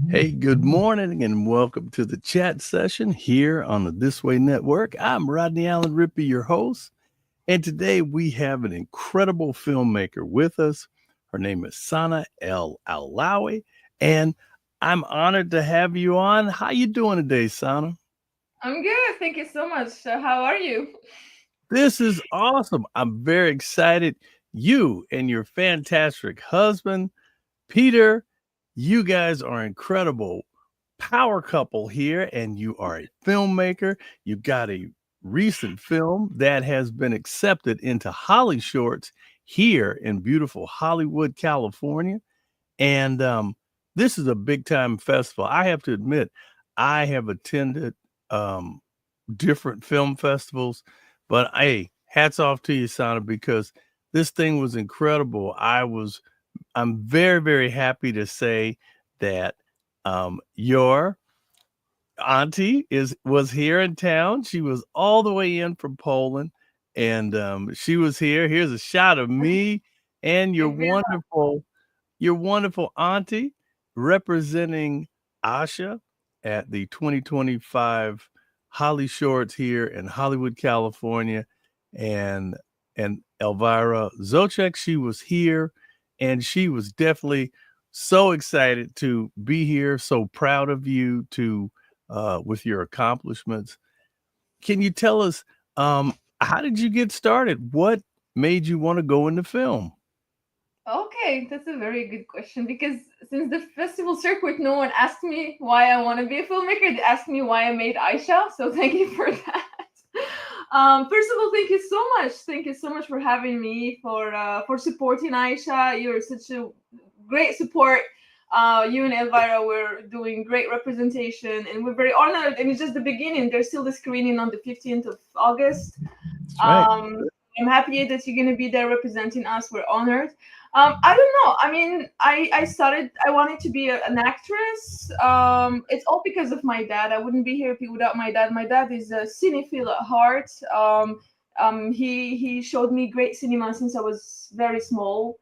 Hey, good morning and welcome to the chat session here on the This Way Network. I'm Rodney Allen Rippy, your host, and today we have an incredible filmmaker with us. Her name is Sanaa Alaoui, and I'm honored to have you on. How you doing today, Sanaa? I'm good. Thank you so much. How are you? This is awesome. I'm very excited. You and your fantastic husband, Peter, you guys are incredible power couple here, and you are a filmmaker. You got a recent film that has been accepted into Holly Shorts here in beautiful Hollywood, California. And this is a big time festival. I have to admit, I have attended um, different film festivals, but hey, hats off to you, Sana, because this thing was incredible. I'm very, very happy to say that your auntie is was here in town. She was all the way in from Poland, and she was here. Here's a shot of me and your wonderful auntie representing Asha at the 2025 Holly Shorts here in Hollywood, California, and Elvira Zocek. She was here, and she was definitely so excited to be here. So proud of you to with your accomplishments. Can you tell us how did you get started? What made you want to go into film? Okay, that's a very good question because since the festival circuit, no one asked me why I want to be a filmmaker. They asked me why I made Aisha. So thank you for that. First of all, thank you so much. Thank you so much for having me, for supporting Aisha. You're such a great support. You and Elvira were doing great representation, and we're very honored. And it's just the beginning. There's still the screening on the 15th of August. That's right. Um, I'm happy that you're going to be there representing us. We're honored. I don't know. I mean, I wanted to be an actress. It's all because of my dad. I wouldn't be here without my dad. My dad is a cinephile at heart. He showed me great cinema since I was very small.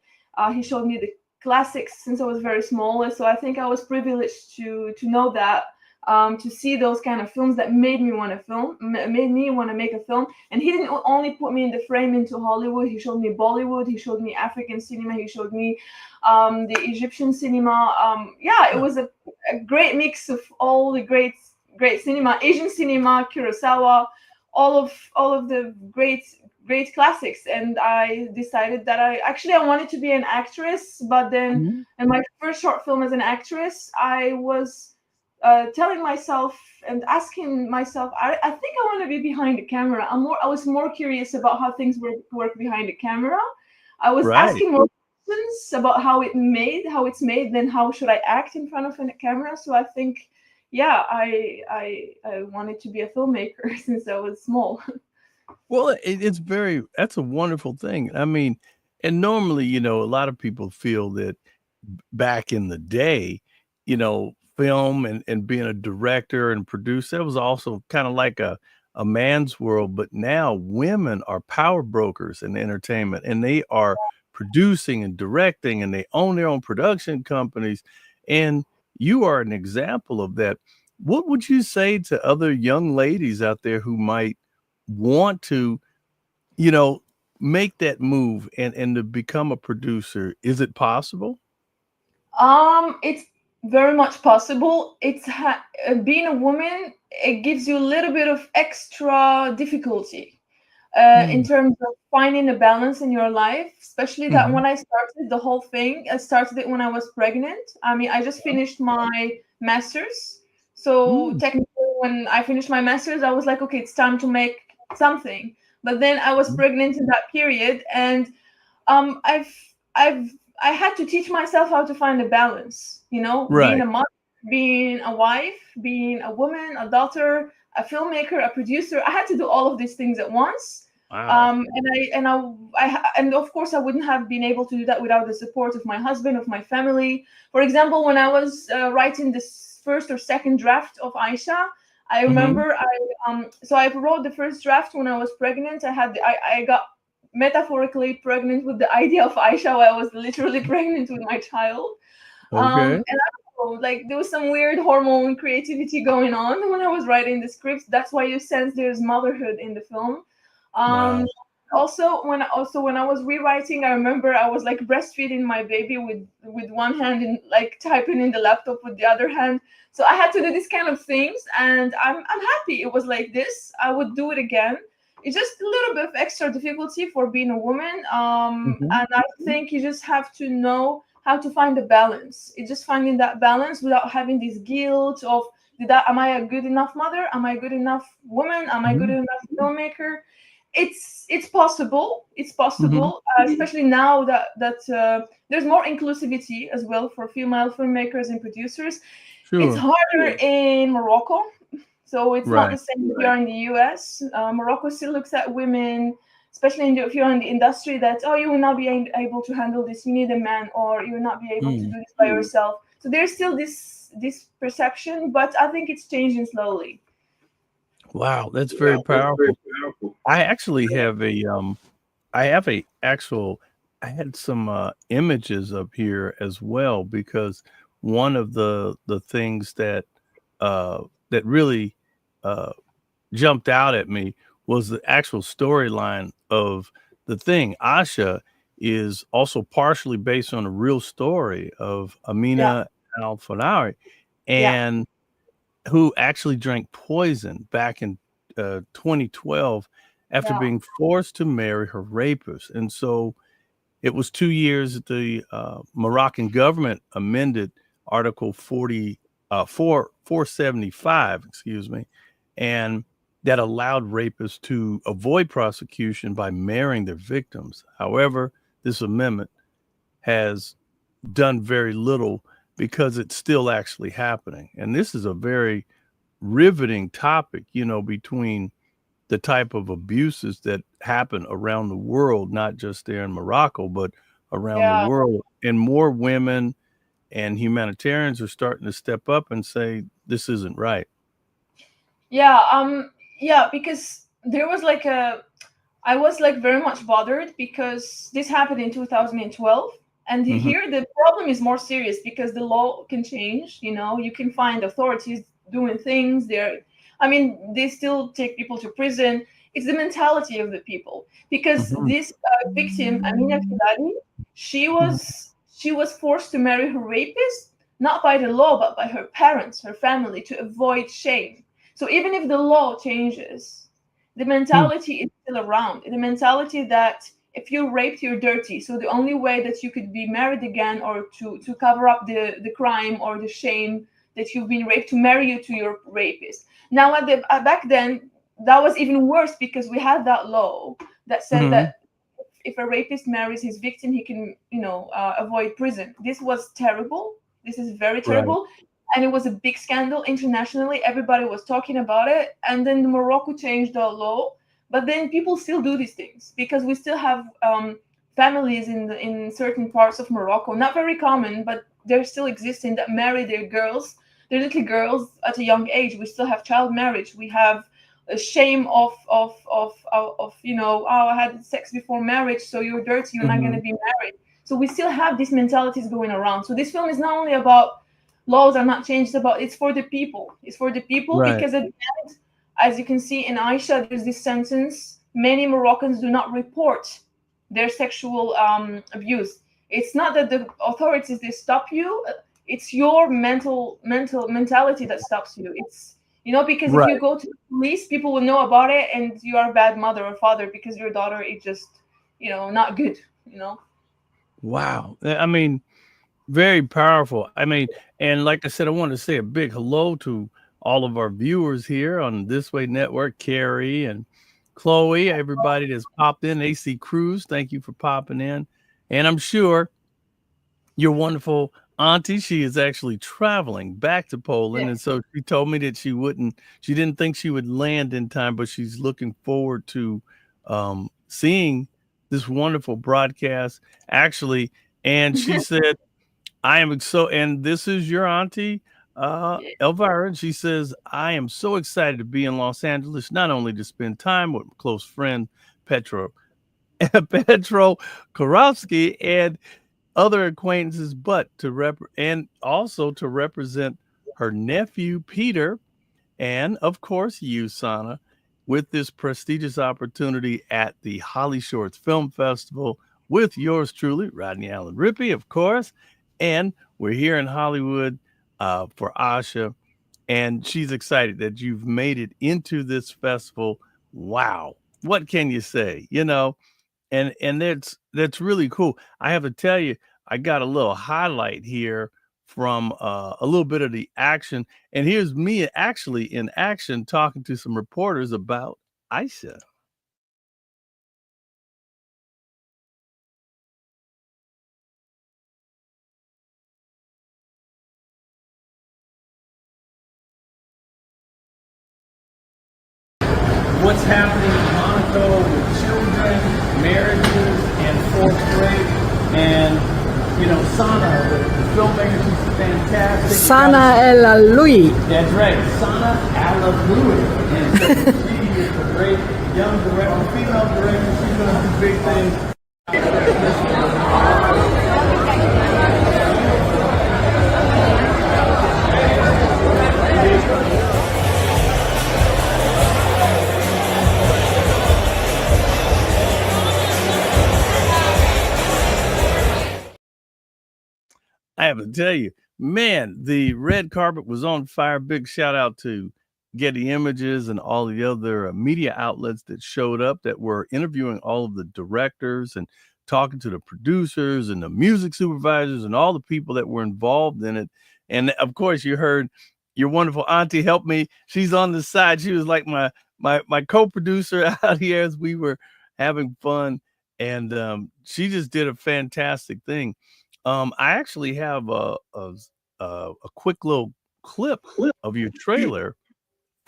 He showed me the classics since I was very small. So I think I was privileged to know that, to see those kind of films that made me want to made me want to make a film. And he didn't only put me in the frame into Hollywood. He showed me Bollywood. He showed me African cinema. He showed me the Egyptian cinema. Yeah, it Huh. was a great mix of all the great cinema, Asian cinema, Kurosawa, all of the great classics. And I decided that I wanted to be an actress, but then Mhm. in my first short film as an actress, I was telling myself and asking myself, I think I want to be behind the camera. I was more curious about how things work behind the camera. I was Right. asking more questions about how it's made, than how should I act in front of a camera. So I think, yeah, I wanted to be a filmmaker since I was small. Well, it's very that's a wonderful thing. I mean, and normally, a lot of people feel that back in the day, film and being a director and producer, it was also kind of like a man's world. But now women are power brokers in entertainment, and they are producing and directing, and they own their own production companies. And you are an example of that. What would you say to other young ladies out there who might want to, you know, make that move and to become a producer? Is it possible? It's very much possible. Being a woman. It gives you a little bit of extra difficulty in Mm, terms of finding a balance in your life, especially that mhm, when I started the whole thing, I started it when I was pregnant. I mean, I just finished my master's. So mm, technically, when I finished my master's, I was like, okay, it's time to make something. But then I was mm. pregnant in that period, and um, I've I've I had to teach myself how to find a balance. Being Right. a mother, being a wife, being a woman, a daughter, a filmmaker, a producer. I had to do all of these things at once. Wow. And of course I wouldn't have been able to do that without the support of my husband, of my family. For example, when I was writing this first or second draft of Aisha, I Mhm. remember I wrote the first draft when I was pregnant. I got metaphorically pregnant with the idea of Aisha, while I was literally pregnant with my child. Okay. And I don't know, like there was some weird hormone creativity going on when I was writing the scripts. That's why you sense there's motherhood in the film. Wow. Also when I was rewriting, I remember I was like breastfeeding my baby with one hand and like typing in the laptop with the other hand. So I had to do these kind of things, and I'm happy it was like this. I would do it again. It's just a little bit of extra difficulty for being a woman. Mhm. And I think you just have to know how to find the balance. It's just finding that balance without having this guilt of am I a good enough mother? Am I a good enough woman? Am I good Mhm. enough filmmaker? It's possible. It's Mhm. possible, especially now that there's more inclusivity as well for female filmmakers and producers. It's Sure. harder in Morocco, so it's not the Right. same here in the US. Morocco still looks at women, especially if you're in the industry, that you will not be able to handle this. You need a man, or you will not be able to do Mm. this by yourself. So there's still this perception, but I think it's changing slowly. Wow, that's very powerful. I actually have a actual I had some images up here as well, because one of the things that really uh jumped out at me was the actual storyline of the thing. Asha is also partially based on a real story of Yeah, Amina al-Fanawi, yeah, and who actually drank poison back in 2012 after yeah, being forced to marry her rapist. And so it was 2 years that the Moroccan government amended Article 475, excuse me, and that allowed rapists to avoid prosecution by marrying their victims. However, this amendment has done very little because it's still actually happening. And this is a very riveting topic, between the type of abuses that happen around the world, not just there in Morocco, but around the yeah. world. And more women and humanitarians are starting to step up and say, this isn't right. Yeah, yeah, because there was like I was like very much bothered because this happened in 2012, and Hmm. here the problem is more serious because the law can change. You can find authorities doing things. I mean, they still take people to prison. It's the mentality of the people because Hmm. this victim, Amina Filari, she was forced to marry her rapist, not by the law but by her parents, her family, to avoid shame. So even if the law changes, the Hmm. mentality is still around. The mentality that if you're raped, you're dirty. So the only way that you could be married again, or to cover up the crime or the shame that you've been raped, to marry you to your rapist. Now, back then, that was even worse because we had that law that said Hmm. that if a rapist marries his victim, he can, avoid prison. This was terrible. This is very Right. terrible. And it was a big scandal internationally. Everybody was talking about it. And then Morocco changed the law. But then people still do these things because we still have families in certain parts of Morocco, not very common, but they're still existing, that marry their little girls at a young age. We still have child marriage. We have a shame of I had sex before marriage, so you're dirty, you're not going Hmm. to be married. So we still have these mentalities going around. So this film is not only about laws are not changed, it's for the people. It's for the people Right. because at the end, as you can see in Aisha, there's this sentence: many Moroccans do not report their sexual abuse. It's not that the authorities they stop you, it's your mental mentality that stops you. It's because if you Right. go to the police, people will know about it, and you are a bad mother or father because your daughter is just not good. Wow. I mean, very powerful. I mean, and like I said, I want to say a big hello to all of our viewers here on This Way Network, Carrie and Chloe, everybody that's popped in, AC Cruz, thank you for popping in. And I'm sure your wonderful auntie, she is actually traveling back to Poland. Yeah. And so she told me that she didn't think she would land in time, but she's looking forward to seeing this wonderful broadcast actually. And she said, I am so, and this is your auntie, Yeah. Elvira. And she says, I am so excited to be in Los Angeles, not only to spend time with my close friend, Petro Karowski, and other acquaintances, but and also to represent her nephew Peter, and of course you, Sanaa, with this prestigious opportunity at the Holly Shorts Film Festival with yours truly, Rodney Allen Rippy, of course. And we're here in Hollywood for Aicha, and she's excited that you've made it into this festival. Wow, what can you say? And that's really cool. I have to tell you, I got a little highlight here from a little bit of the action, and here's me actually in action talking to some reporters about Aicha. What's happening in Monaco with children, marriages, and fourth grade, and Sanaa, the filmmaker, she's fantastic. Sanaa Alaoui. That's right, Sanaa Alaoui. And so she is a great young director, female director. She's going to do big things. I have to tell you, man, the red carpet was on fire. Big shout out to Getty Images and all the other media outlets that showed up that were interviewing all of the directors and talking to the producers and the music supervisors and all the people that were involved in it. And of course, you heard your wonderful auntie help me. She's on the side. She was like my co-producer out here as we were having fun. And she just did a fantastic thing. I actually have a quick little clip of your trailer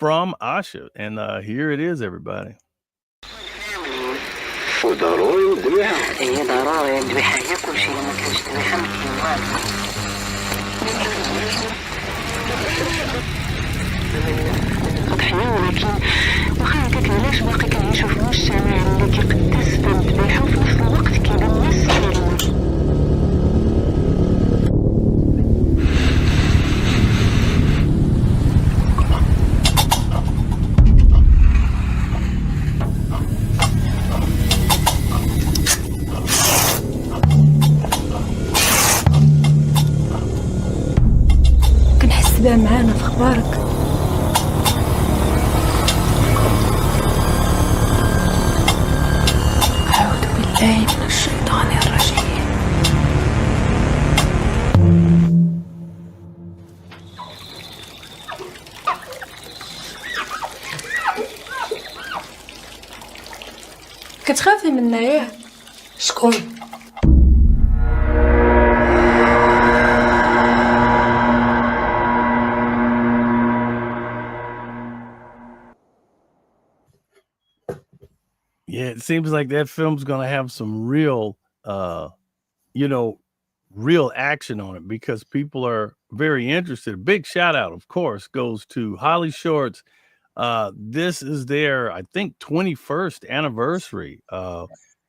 from Aicha, and here it is, everybody. وضروري ندويها هي ضروري ندويها هي كلشي اللي ما كانش ندويها ما كاين والو ضحية ولكن واخا هكاك علاش باقي كنعيشو في مجتمع اللي كيقدس الذبيحة وفي نفس الوقت كيبان الناس كيرموا كنحس بها معانا في اخبارك. أعوذ بالله من الشيطان الرجيم. كتخافي منا ياه؟ شكون؟ Yeah, it seems like that film's gonna have some real, real action on it because people are very interested. A big shout out, of course, goes to Holly Shorts. This is their, I think, 21st anniversary.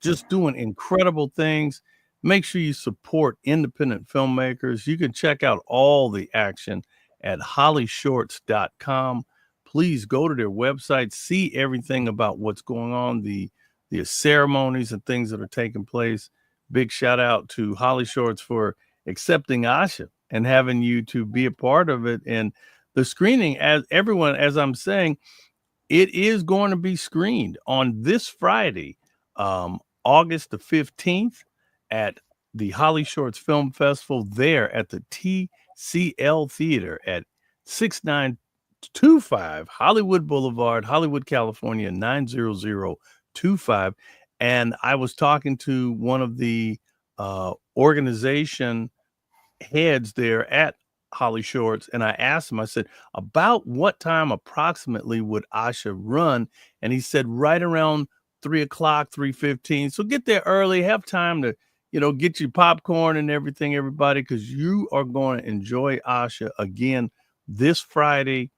Just doing incredible things. Make sure you support independent filmmakers. You can check out all the action at hollyshorts.com. Please go to their website, see everything about what's going on, the ceremonies and things that are taking place. Big shout out to Holly Shorts for accepting Aicha and having you to be a part of it. And the screening, as everyone, as I'm saying, it is going to be screened on this Friday, August the 15th at the Holly Shorts Film Festival there at the TCL Theater at 6925 Hollywood Boulevard, Hollywood, California, 90025. And I was talking to one of the organization heads there at Holly Shorts, and I asked him, I said, about what time approximately would Aicha run? And he said right around 3:00, 3:15. So get there early, have time to, get your popcorn and everything, everybody, because you are going to enjoy Aicha again this Friday,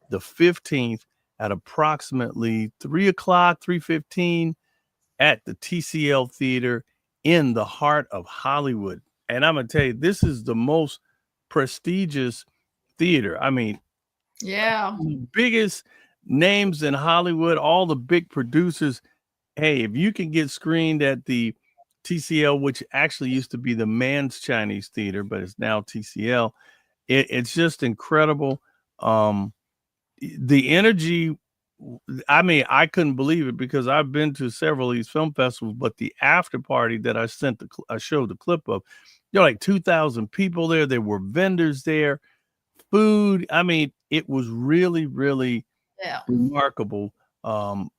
the 15th at approximately 3:00, 3:15 at the TCL Theater in the heart of Hollywood. And I'm gonna tell you, this is the most prestigious theater. I mean, Yeah. the biggest names in Hollywood, all the big producers. Hey, if you can get screened at the TCL, which actually used to be the Man's Chinese Theater, but it's now TCL, it's just incredible. Um, the energy, I mean, I couldn't believe it because I've been to several of these film festivals, but the after party that I showed the clip of, there were like 2,000 people there. There were vendors there, food. I mean, it was really, really Yeah. remarkable.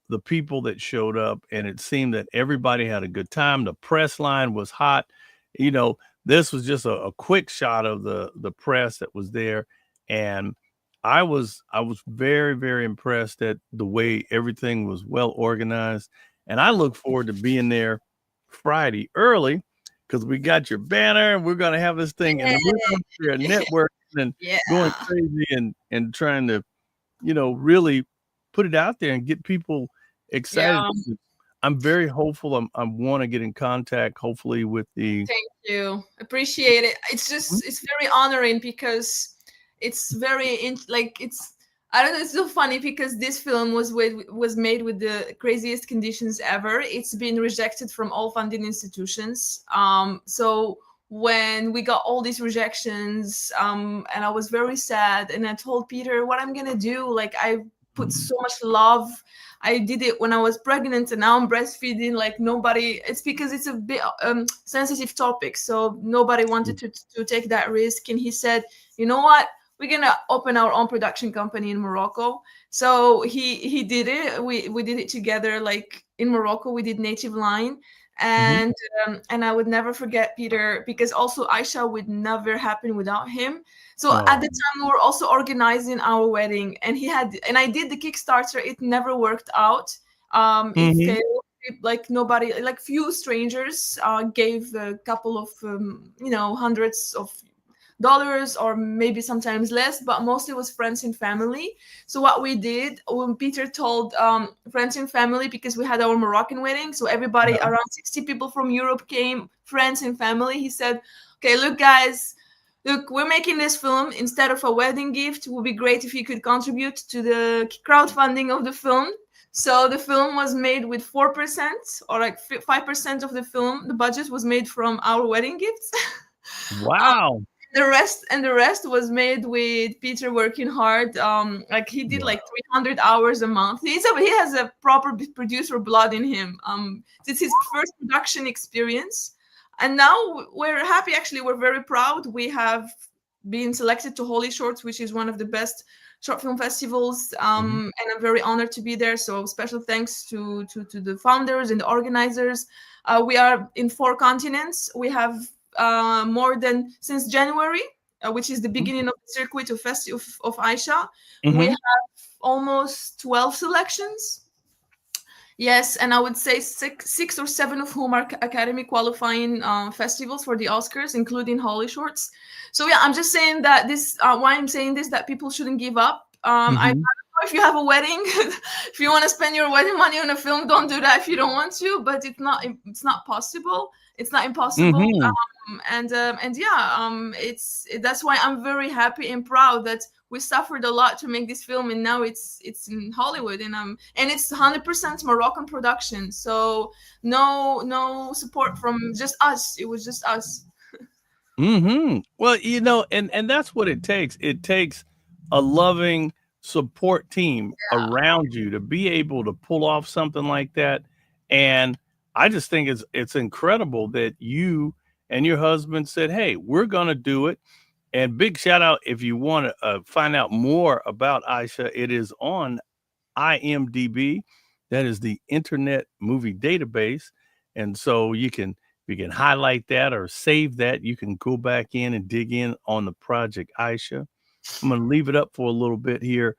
The people that showed up, and it seemed that everybody had a good time. The press line was hot. You know, this was just a quick shot of the press that was there, and I was very, very impressed at the way everything was well organized. And I look forward to being there Friday early because we got your banner and we're gonna have this thing and we're gonna share networking and going Yeah. crazy and trying to, really put it out there and get people excited. Yeah. I'm very hopeful. I want to get in contact, hopefully, with the. Thank you. Appreciate it. It's very honoring because it's like it's I don't know, it's so funny because this film was made with the craziest conditions ever. It's been rejected from all funding institutions. So when we got all these rejections, and I was very sad, and I told Peter what I'm gonna do. Like I put so much love. I did it when I was pregnant, and now I'm breastfeeding. Like nobody, it's because it's a bit sensitive topic, so nobody wanted to take that risk. And he said, you know what? We're gonna open our own production company in Morocco. So he did it. We did it together. Like in Morocco, we did Native Line, and I would never forget Peter because also Aicha would never happen without him. So at the time we were also organizing our wedding, and I did the Kickstarter. It never worked out. It failed. Like nobody, like few strangers gave a couple of hundreds of dollars or maybe sometimes less, but mostly was friends and family. So what we did when Peter told friends and family, because we had our Moroccan wedding, so everybody around 60 people from Europe came, friends and family. He said, okay, look guys, look, we're making this film. Instead of a wedding gift, it would be great if you could contribute to the crowdfunding of the film. So the film was made with 4% or like 5% of the film. The budget was made from our wedding gifts. Wow. The rest was made with Peter working hard. Like he did like 300 hours a month. He has a proper producer blood in him. It's his first production experience, and now we're happy. Actually, we're very proud. We have been selected to Holy Shorts, which is one of the best short film festivals, and I'm very honored to be there. So special thanks to the founders and the organizers. We are in 4 continents. We have more than since January, which is the beginning of the circuit of Aicha. We have almost 12 selections. Yes, and I would say six or seven of whom are Academy qualifying festivals for the Oscars, including Holy Shorts. So yeah, I'm just saying that this. Why I'm saying this, that people shouldn't give up. I don't know if you have a wedding, if you want to spend your wedding money on a film, don't do that if you don't want to. But it's not possible. It's not impossible. That's why I'm very happy and proud that we suffered a lot to make this film, and now it's in Hollywood, and it's 100% Moroccan production. So no support from just us. It was just us. Well, and that's what it takes. It takes a loving support team around you to be able to pull off something like that. And I just think it's incredible that you and your husband said, "Hey, we're going to do it." And big shout out if you want to find out more about Aicha. It is on IMDb. That is the Internet Movie Database. And so you can highlight that or save that. You can go back in and dig in on the project Aicha. I'm going to leave it up for a little bit here.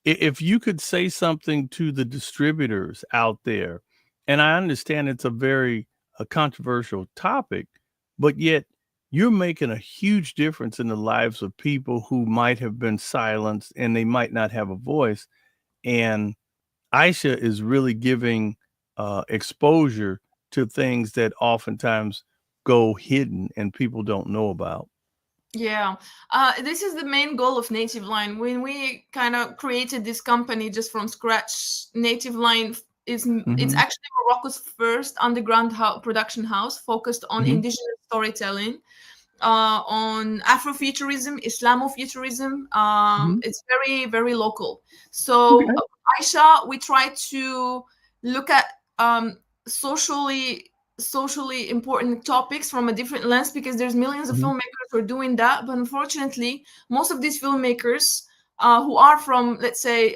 If you could say something to the distributors out there, and I understand it's a controversial topic, but yet you're making a huge difference in the lives of people who might have been silenced and they might not have a voice. And Aicha is really giving exposure to things that oftentimes go hidden and people don't know about. Yeah, this is the main goal of Native Line. When we kind of created this company just from scratch, Native Line it's Mm-hmm. actually Morocco's first underground production house focused on Mm-hmm. indigenous storytelling, on Afrofuturism, Islamofuturism. Mm-hmm. It's very, very local. So, Okay. Aicha, we try to look at socially important topics from a different lens, because there's millions of Mm-hmm. filmmakers who are doing that. But unfortunately, most of these filmmakers who are from, let's say,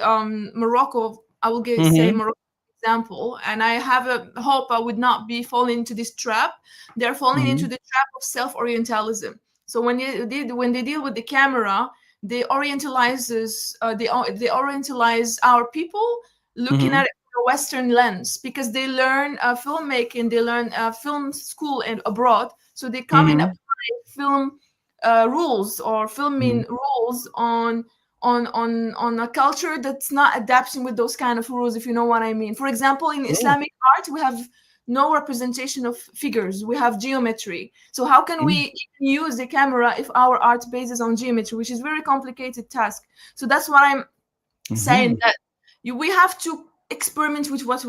Morocco, I will say Mm-hmm. Morocco example, and I have a hope I would not be falling into this trap. They're falling into Mm-hmm. the trap of self-orientalism. So when they deal with the camera, they they orientalize our people, looking Mm-hmm. at it through a Western lens, because they learn filmmaking, they learn film school and abroad, so they come and Mm-hmm. apply film rules or filming rules on a culture that's not adapting with those kind of rules, if you know what I mean. For example, in Oh. Islamic art, we have no representation of figures. We have geometry. So how can we even use the camera if our art bases on geometry, which is a very complicated task? So that's what I'm Mm-hmm. saying, that we have to experiment with what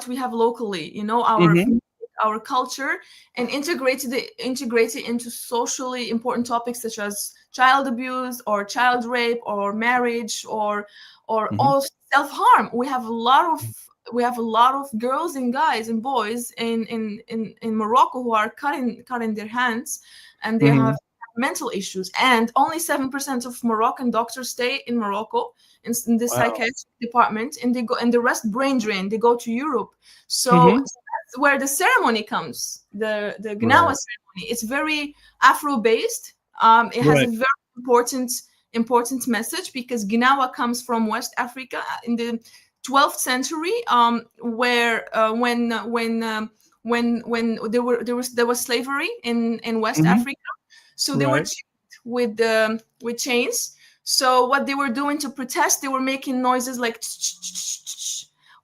we have locally, Mm-hmm. our culture, and integrate it into socially important topics such as child abuse or child rape or marriage or Mm-hmm. all self-harm. We have a lot of girls and guys and boys in Morocco who are cutting their hands, and they Mm-hmm. have mental issues. And only 7% of Moroccan doctors stay in Morocco in the Wow. psychiatric department, and they go, and the rest brain drain. They go to Europe. So Mm-hmm. that's where the ceremony comes. The Gnawa Right. ceremony. It's very Afro based. It has a Right. very important message, because Gnawa comes from West Africa in the 12th century, where when there was slavery in West Mm-hmm. Africa, so they were Right. chained with chains. So what they were doing to protest, they were making noises like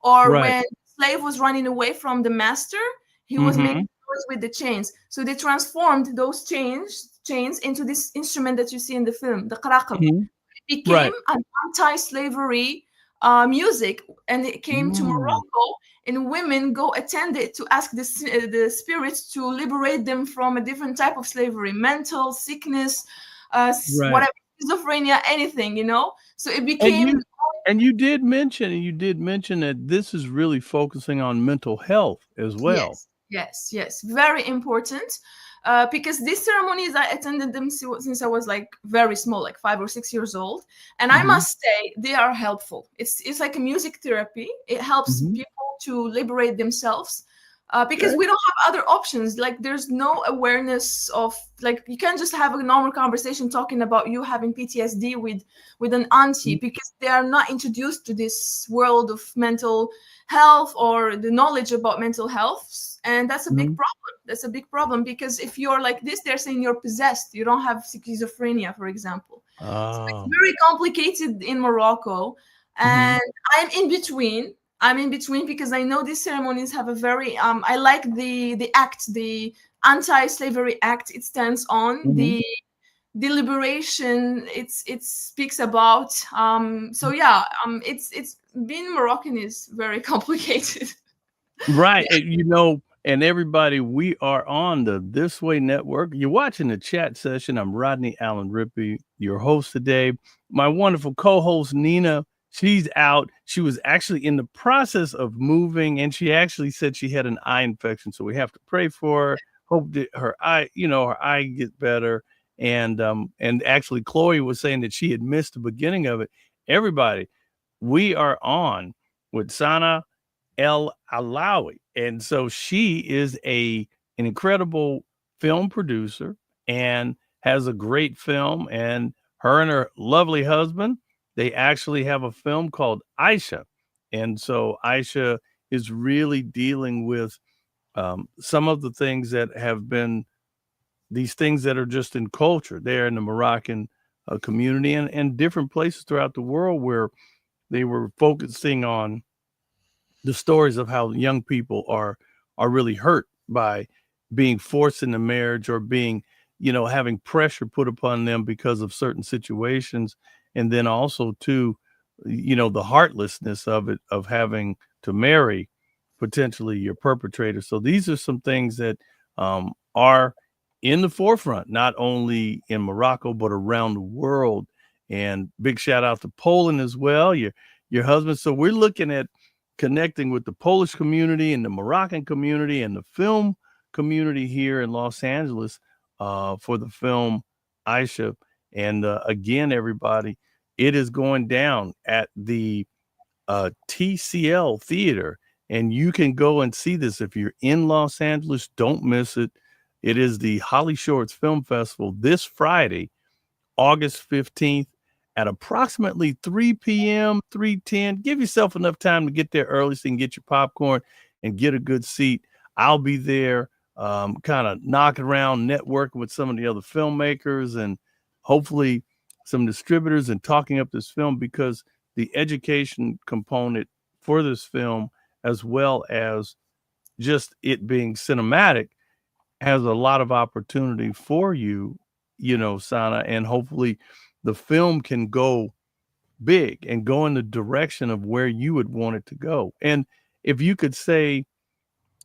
or Right. when slave was running away from the master, he was making Mm-hmm. noise with the chains. So they transformed those chains into this instrument that you see in the film, the qaraqab. Mm-hmm. Became Right. an anti-slavery music, and it came to Mm. Morocco, and women go attend it to ask the spirits to liberate them from a different type of slavery, mental sickness, Right. whatever, schizophrenia, anything. So it And became. you did mention that this is really focusing on mental health as well. Yes, very important. Because these ceremonies, I attended them since I was like very small, like 5 or 6 years old, and I Mm-hmm. must say they are helpful. It's like a music therapy. It helps Mm-hmm. people to liberate themselves, because Okay. we don't have other options. Like there's no awareness of, like, you can't just have a normal conversation talking about you having PTSD with an auntie, because they are not introduced to this world of mental health or the knowledge about mental health. And that's a big Mm-hmm. problem. That's a big problem, because if you're like this, they're saying you're possessed. You don't have schizophrenia, for example. So it's Oh. very complicated in Morocco. Mm-hmm. And I'm in between because I know these ceremonies have a very I like the anti-slavery act it stands on, Mm-hmm. the liberation it speaks about. So yeah, it's being Moroccan is very complicated. Right. And everybody, we are on the This Way Network. You're watching the chat session. I'm Rodney Allen Rippy, your host today. My wonderful co-host Nina, she's out. She was actually in the process of moving, and she actually said she had an eye infection. So we have to pray for her. Hope that her eye gets better. And actually Chloe was saying that she had missed the beginning of it. Everybody, we are on with Sanaa Alaoui. And so she is an incredible film producer and has a great film. And her lovely husband, they actually have a film called Aicha. And so Aicha is really dealing with some of the things that have been these things that are just in culture there in the Moroccan community and different places throughout the world where they were focusing on the stories of how young people are are really hurt by being forced into marriage or being, having pressure put upon them because of certain situations. And then also too, the heartlessness of it, of having to marry potentially your perpetrator. So these are some things that are in the forefront, not only in Morocco, but around the world. And big shout out to Poland as well, your husband. So we're looking at connecting with the Polish community and the Moroccan community and the film community here in Los Angeles for the film Aicha. And again, everybody, it is going down at the TCL Theater, and you can go and see this if you're in Los Angeles. Don't miss it. It is the Holly Shorts Film Festival this Friday, August 15th at approximately 3 p.m., 3:10. Give yourself enough time to get there early so you can get your popcorn and get a good seat. I'll be there kind of knocking around, networking with some of the other filmmakers and hopefully some distributors and talking up this film, because the education component for this film, as well as just it being cinematic, has a lot of opportunity for you, Sanaa, and hopefully the film can go big and go in the direction of where you would want it to go. And if you could say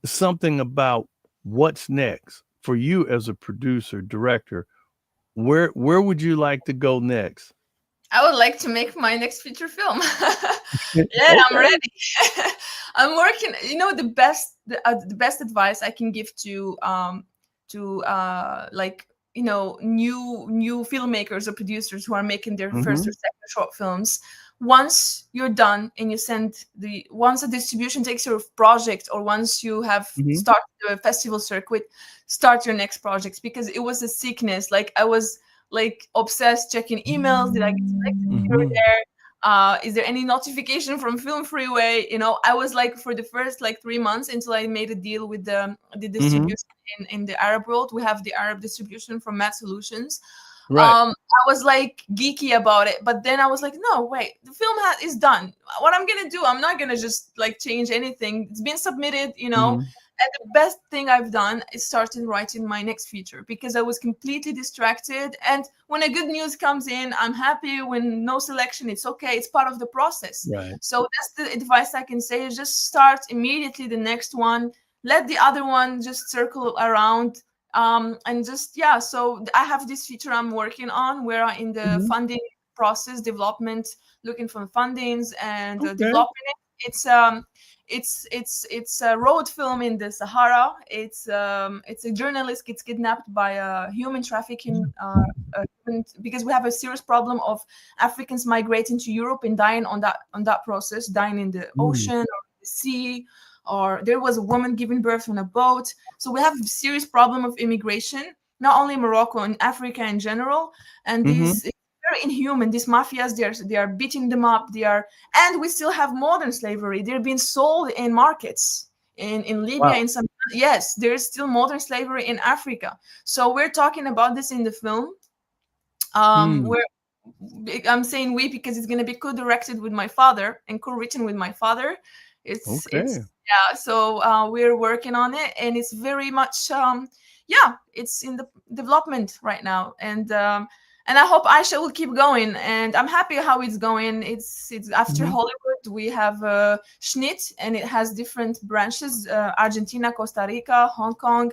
something about what's next for you as a producer, director, where would you like to go next? I would like to make my next feature film. Yeah, Okay. I'm ready. I'm working. The best advice I can give to like new filmmakers or producers who are making their first or second short films. Once you're done and once the distribution takes your project, or once you have started the festival circuit, start your next projects, because it was a sickness. Like I was like obsessed checking emails. Did I get selected here or there? Is there any notification from Film Freeway? I was like, for the first 3 months until I made a deal with the distribution in the Arab world. We have the Arab distribution from Mad Solutions. Right. I was like geeky about it, but then I was like, no, wait, the film is done. What I'm gonna do, I'm not gonna just change anything. It's been submitted, And the best thing I've done is started writing my next feature, because I was completely distracted. And when a good news comes in, I'm happy. When no selection, it's okay. It's part of the process. Right. So that's the advice I can say, is just start immediately the next one. Let the other one just circle around. And just, so I have this feature I'm working on, where I'm in the funding process, development, looking for fundings and developing it. It's a road film in the Sahara. It's a journalist gets kidnapped by a human trafficking, because we have a serious problem of Africans migrating to Europe and dying on that process, dying in the ocean or the sea, or there was a woman giving birth on a boat. So we have a serious problem of immigration, not only in Morocco, in Africa in general. And these very inhuman. These mafias, they are beating them up. And we still have modern slavery. They're being sold in markets in Libya. Wow. In some, yes, there's still modern slavery in Africa. So we're talking about this in the film. Where I'm saying we, because it's going to be co-directed with my father and co-written with my father. It's so we're working on it, and it's very much it's in the development right now, and I hope Aicha will keep going, and I'm happy how it's going. It's after Hollywood, we have Schnitt, and it has different branches: Argentina, Costa Rica, Hong Kong.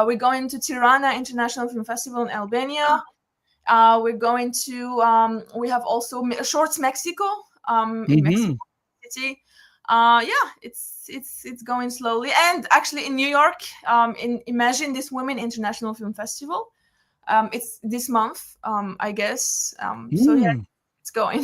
We're going to Tirana International Film Festival in Albania. We're going to we have also Shorts Mexico in Mexico City. It's going slowly. And actually in New York, in Imagine This Women International Film Festival, it's this month, I guess. So yeah, it's going.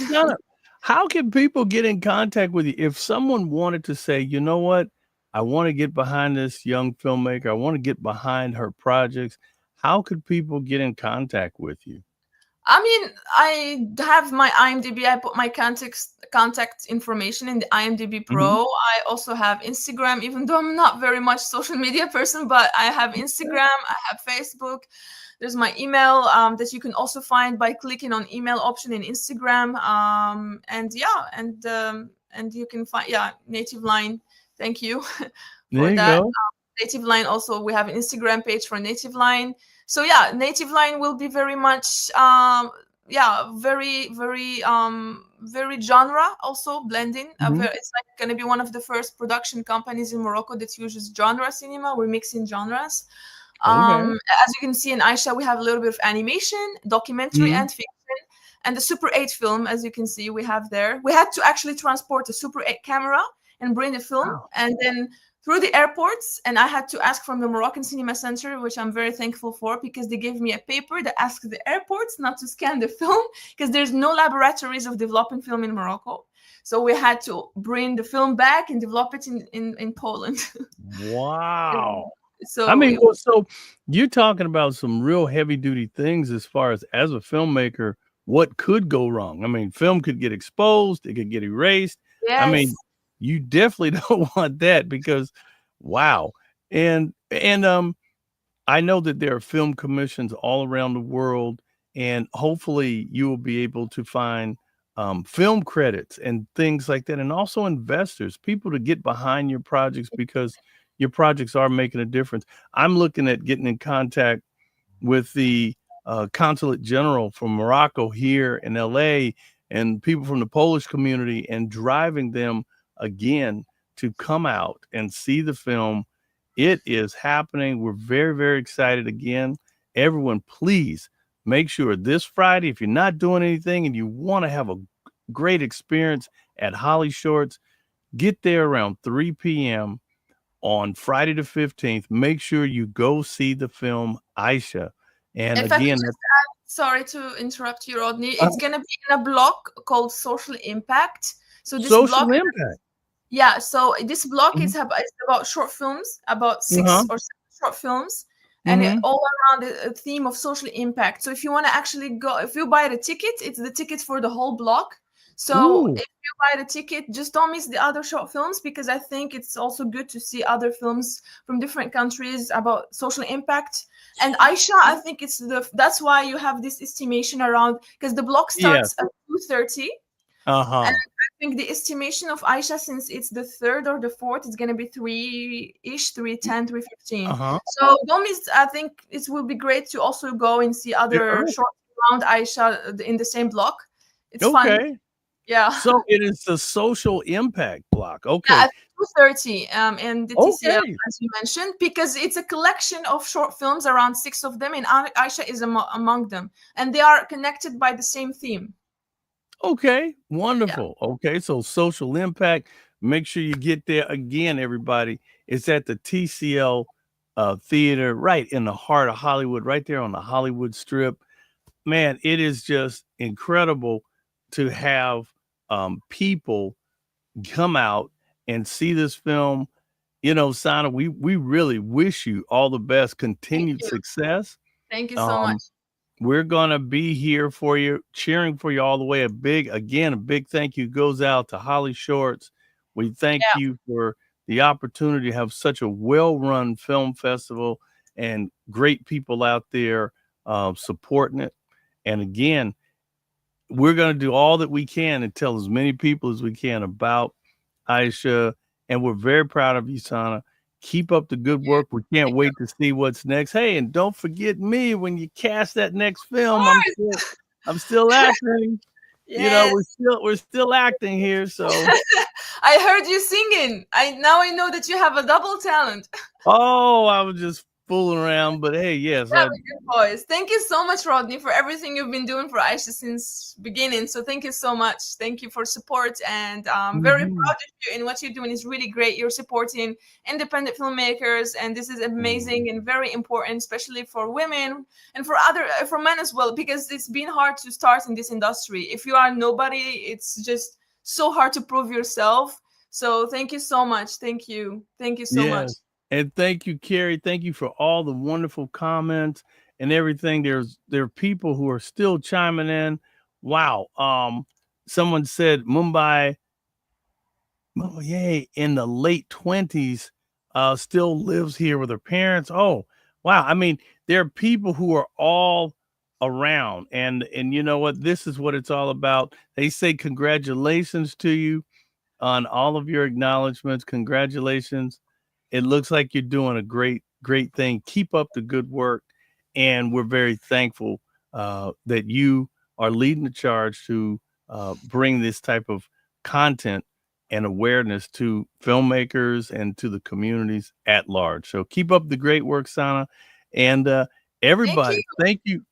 How can people get in contact with you if someone wanted to say, you know what, I want to get behind this young filmmaker, I want to get behind her projects? How could people get in contact with you? I mean, I have my IMDb. I put my contact information in the IMDb Pro. I also have Instagram, even though I'm not very much social media person, but I have Instagram, I have Facebook. There's my email that you can also find by clicking on email option in Instagram. And you can find Native Line. Thank you for There you that. go. Native Line also, we have an Instagram page for Native Line. So yeah, Native Line will be very much very genre, also blending. It's like going to be one of the first production companies in Morocco that uses genre cinema. We're mixing genres. Okay. As you can see in Aicha, we have a little bit of animation, documentary, and fiction. And the Super 8 film, as you can see, we have there. We had to actually transport a Super 8 camera and bring the film. Wow. And then through the airports, and I had to ask from the Moroccan Cinema Center, which I'm very thankful for, because they gave me a paper that asked the airports not to scan the film, because there's no laboratories of developing film in Morocco. So we had to bring the film back and develop it in Poland. Wow. So I mean, well, so you're talking about some real heavy duty things as far as a filmmaker, what could go wrong? I mean, film could get exposed, it could get erased. yes. I mean, you definitely don't want that because wow. And I know that there are film commissions all around the world, and hopefully you will be able to find film credits and things like that, and also investors, people to get behind your projects because your projects are making a difference. I'm looking at getting in contact with the consulate general from Morocco here in LA and people from the Polish community and driving them again to come out and see the film. It is happening. We're very, very excited again. Everyone, please make sure this Friday, if you're not doing anything and you want to have a great experience at Holly Shorts, get there around 3 p.m. on Friday the 15th. Make sure you go see the film Aicha. And if again, sorry to interrupt you, Rodney. It's going to be in a block called Social Impact. So this Social block, Impact. Yeah, so this block is about short films, about 6 or 7 short films, and all around the theme of social impact. So if you want to actually go, if you buy the ticket, it's the ticket for the whole block. So if you buy the ticket, just don't miss the other short films, because I think it's also good to see other films from different countries about social impact. And Aicha, I think that's why you have this estimation around, because the block starts at 2:30. And I think the estimation of Aicha, since it's the 3rd or the 4th, it's going to be 3-ish, 3:10, 3:15. So don't miss. I think it will be great to also go and see other short around Aicha in the same block. It's fun. Yeah. So it is the Social Impact block. Okay. Yeah, at 2:30 and the TCL, as you mentioned, because it's a collection of short films, around 6 of them, and Aicha is among them. And they are connected by the same theme. Okay, wonderful. Yeah. Okay, so Social Impact. Make sure you get there again, everybody. It's at the TCL Theater, right in the heart of Hollywood, right there on the Hollywood Strip. Man, it is just incredible to have people come out and see this film. You know, Sanaa, we really wish you all the best, continued success. Thank you so much. We're going to be here for you, cheering for you all the way. A big thank you goes out to Holly Shorts. We thank you for the opportunity to have such a well-run film festival and great people out there supporting it. And again, we're going to do all that we can and tell as many people as we can about Aicha. And we're very proud of you, Sanaa. Keep up the good work. We can't wait to see what's next. Hey, and don't forget me when you cast that next film. I'm still acting. Yes. You know, we're still acting here. So I heard you singing. Now I know that you have a double talent. Oh, I was just fooling around, but hey, yes. Good voice. Thank you so much, Rodney, for everything you've been doing for Aicha since beginning. So thank you so much. Thank you for support, and very proud of you. And what you're doing is really great. You're supporting independent filmmakers, and this is amazing and very important, especially for women and for men as well, because it's been hard to start in this industry. If you are nobody, it's just so hard to prove yourself. So thank you so much. Thank you so much. And thank you, Carrie. Thank you for all the wonderful comments and everything. There are people who are still chiming in. Wow. Someone said Mumbai, oh yay, in the late 20s, still lives here with her parents. Oh, wow. I mean, there are people who are all around, and you know what? This is what it's all about. They say congratulations to you on all of your acknowledgments. Congratulations. it looks like you're doing a great thing. Keep up the good work. And we're very thankful that you are leading the charge to bring this type of content and awareness to filmmakers and to the communities at large. So keep up the great work, Sanaa. And everybody, thank you.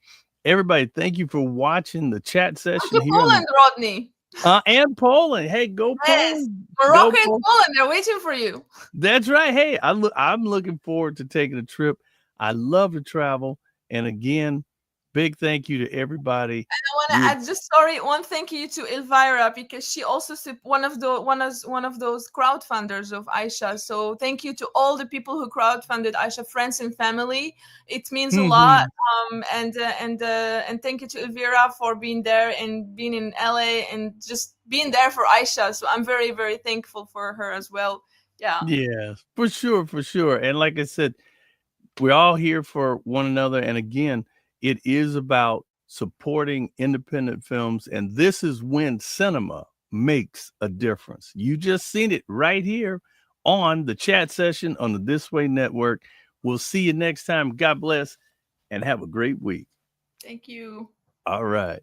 Everybody, thank you for watching the chat session To here. Poland, Rodney. And Poland. Hey, go Poland. Morocco and Poland, they're waiting for you. That's right. Hey, I'm looking forward to taking a trip. I love to travel. And again, big thank you to everybody. And I want to add just one thank you to Elvira, because she also one of those crowdfunders of Aicha. So thank you to all the people who crowdfunded Aicha, friends and family. It means a lot. And thank you to Elvira for being there and being in LA and just being there for Aicha. So I'm very, very thankful for her as well. Yeah. Yes, for sure. And like I said, we're all here for one another. And again, it is about supporting independent films. And this is when cinema makes a difference. You just seen it right here on the chat session on the This Way Network. We'll see you next time. God bless and have a great week. Thank you. All right.